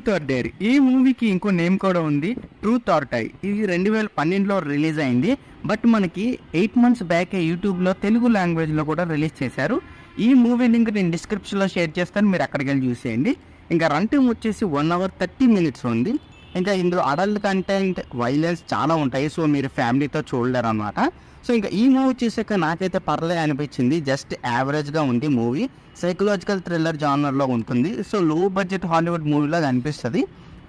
Truth or dare. ఈ మూవీకి ఇంకో నేమ్ కూడా ఉంది, ట్రూత్ ఆర్ డై. ఇది 2012లో రిలీజ్ అయింది. బట్ మనకి 8 months బ్యాక్ యూట్యూబ్లో తెలుగు లాంగ్వేజ్లో కూడా రిలీజ్ చేశారు. ఈ మూవీ లింక్ నేను డిస్క్రిప్షన్లో షేర్ చేస్తాను, మీరు అక్కడికి వెళ్ళి చూసేయండి. ఇంకా రన్ టైం వచ్చేసి 1 hour 30 minutes ఉంది. ఇంకా ఇందులో అడల్ట్ కంటెంట్, వైలెన్స్ చాలా ఉంటాయి. సో మీరు ఫ్యామిలీతో చూడలేరు అనమాట. సో ఇంకా ఈ మూవీ చూసాక నాకైతే పర్లే అనిపించింది. జస్ట్ యావరేజ్గా ఉంది మూవీ. సైకలాజికల్ థ్రిల్లర్ జానర్లో ఉంటుంది. సో లో బడ్జెట్ హాలీవుడ్ మూవీలాగా అనిపిస్తుంది.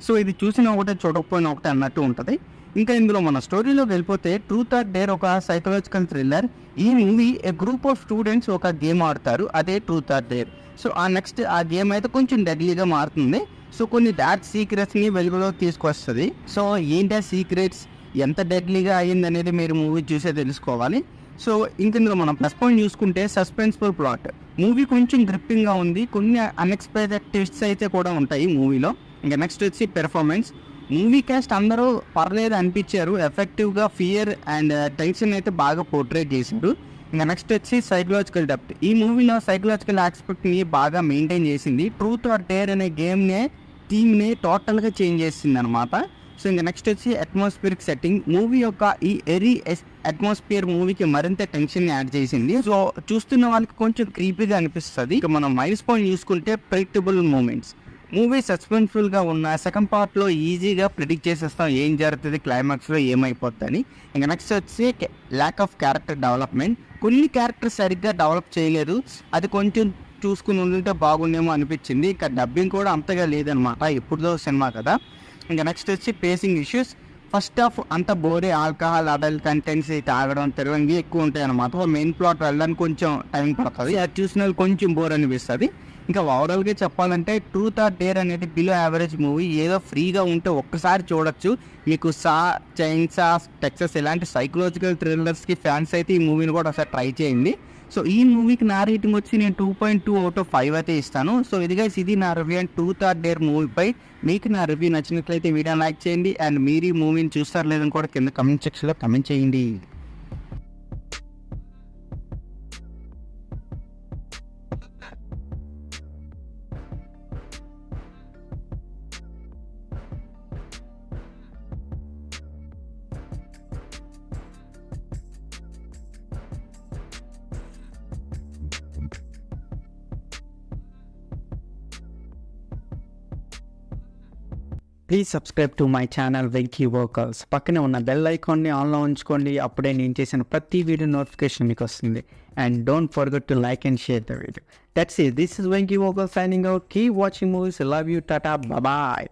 సో ఇది చూసిన ఒకటే చూడకపోయినా ఒకటే అన్నట్టు ఉంటుంది. ఇంకా ఇందులో మన స్టోరీలోకి వెళ్ళిపోతే ట్రూత్ ఆర్ డేర్ ఒక సైకలాజికల్ థ్రిల్లర్. ఈ మూవీ గ్రూప్ ఆఫ్ స్టూడెంట్స్ ఒక గేమ్ ఆడతారు, అదే truth or dare. So next ఆ గేమ్ అయితే కొంచెం డెడ్లీగా మారుతుంది. సో కొన్ని డార్క్ సీక్రెట్స్ని వెలుగులోకి తీసుకొస్తుంది. సో ఏంటి ఆ సీక్రెట్స్, ఎంత డెడ్లీగా అయ్యింది అనేది మీరు మూవీ చూసే తెలుసుకోవాలి. సో ఇందులో మనం ప్లస్ పాయింట్ చూసుకుంటే సస్పెన్స్ఫుల్ ప్లాట్. మూవీ కొంచెం గ్రిప్పింగ్గా ఉంది. కొన్ని అన్ఎక్స్పెక్టెడ్ ట్విస్ట్స్ అయితే కూడా ఉంటాయి మూవీలో. ఇంకా నెక్స్ట్ వచ్చి పెర్ఫార్మెన్స్. మూవీ కాస్ట్ అందరూ పర్లేదు అనిపించారు. ఎఫెక్టివ్గా ఫియర్ అండ్ టెన్షన్ అయితే బాగా పోర్ట్రేట్ చేశారు. ఇంకా నెక్స్ట్ వచ్చి సైకలాజికల్ డెప్త్. ఈ మూవీలో సైకలాజికల్ ఆస్పెక్ట్ని బాగా మెయింటైన్ చేసింది. ట్రూత్ ఆర్ డేర్ అనే గేమ్నే, థీమ్ని టోటల్గా చేంజ్ చేసింది అనమాట. సో ఇంకా నెక్స్ట్ వచ్చి అట్మాస్ఫియరిక్ సెట్టింగ్. మూవీ యొక్క ఈ ఎరీ అట్మాస్ఫియర్ మూవీకి మరింత టెన్షన్ యాడ్ చేసింది. సో చూస్తున్న వాళ్ళకి కొంచెం క్రీపీగా అనిపిస్తుంది. ఇక మనం మైనస్ పాయింట్ చూసుకుంటే ప్రెడిక్టబుల్ మూమెంట్స్. మూవీ సస్పెన్స్ఫుల్గా ఉన్న సెకండ్ పార్ట్లో ఈజీగా ప్రిడిక్ట్ చేసేస్తాం ఏం జరుగుతుంది, క్లైమాక్స్లో ఏమైపోద్దని. ఇంకా నెక్స్ట్ వచ్చి ల్యాక్ ఆఫ్ క్యారెక్టర్ డెవలప్మెంట్. కొన్ని క్యారెక్టర్స్ సరిగ్గా డెవలప్ చేయలేదు. అది కొంచెం చూసుకుని ఉంటే బాగుండేమో అనిపించింది. ఇంకా డబ్బింగ్ కూడా అంతగా లేదనమాట, ఎప్పుడుదో సినిమా కదా. ఇంకా నెక్స్ట్ వచ్చి పేసింగ్ ఇష్యూస్. ఫస్ట్ హాఫ్ అంత బోరే, ఆల్కహాల్, అడల్ట్ కంటెంట్స్ తాగడం, తిరగంగి ఎక్కువ ఉంటాయి అనమాట. మెయిన్ ప్లాట్ వెళ్ళడానికి కొంచెం టైం పడుతుంది. అది చూసిన వాళ్ళు కొంచెం బోర్ అనిపిస్తుంది. ఇంకా ఓవరాల్గా చెప్పాలంటే ట్రూత్ ఆర్ డేర్ అనేది బిలో యావరేజ్ మూవీ. ఏదో ఫ్రీగా ఉంటే ఒక్కసారి చూడొచ్చు. మీకు చైన్సా, టెక్సస్ ఇలాంటి సైకలాజికల్ థ్రిల్లర్స్కి ఫ్యాన్స్ అయితే ఈ మూవీని కూడా ఒకసారి ట్రై చేయండి. సో ఈ మూవీకి నా రేటింగ్ వచ్చి నేను 2.2 out of 5 అయితే ఇస్తాను. సో ఇది నా review and truth or dare మూవీపై. మీకు నా రివ్యూ నచ్చినట్లయితే వీడియో లైక్ చేయండి. అండ్ మీరు ఈ మూవీని చూస్తారు లేదని కూడా కింద కమెంట్ సెక్షన్లో కమెంట్ చేయండి. Please subscribe to my channel Venky vocals. పక్కనే ఉన్న బెల్ ఐకాన్ని ఆన్లో ఉంచుకోండి. అప్పుడే నేను చేసిన ప్రతి వీడియో నోటిఫికేషన్ మీకు వస్తుంది. And don't forget to like and share the video. That's it. This is Venky vocals signing out. Keep watching movies. Love you. Tata. Bye.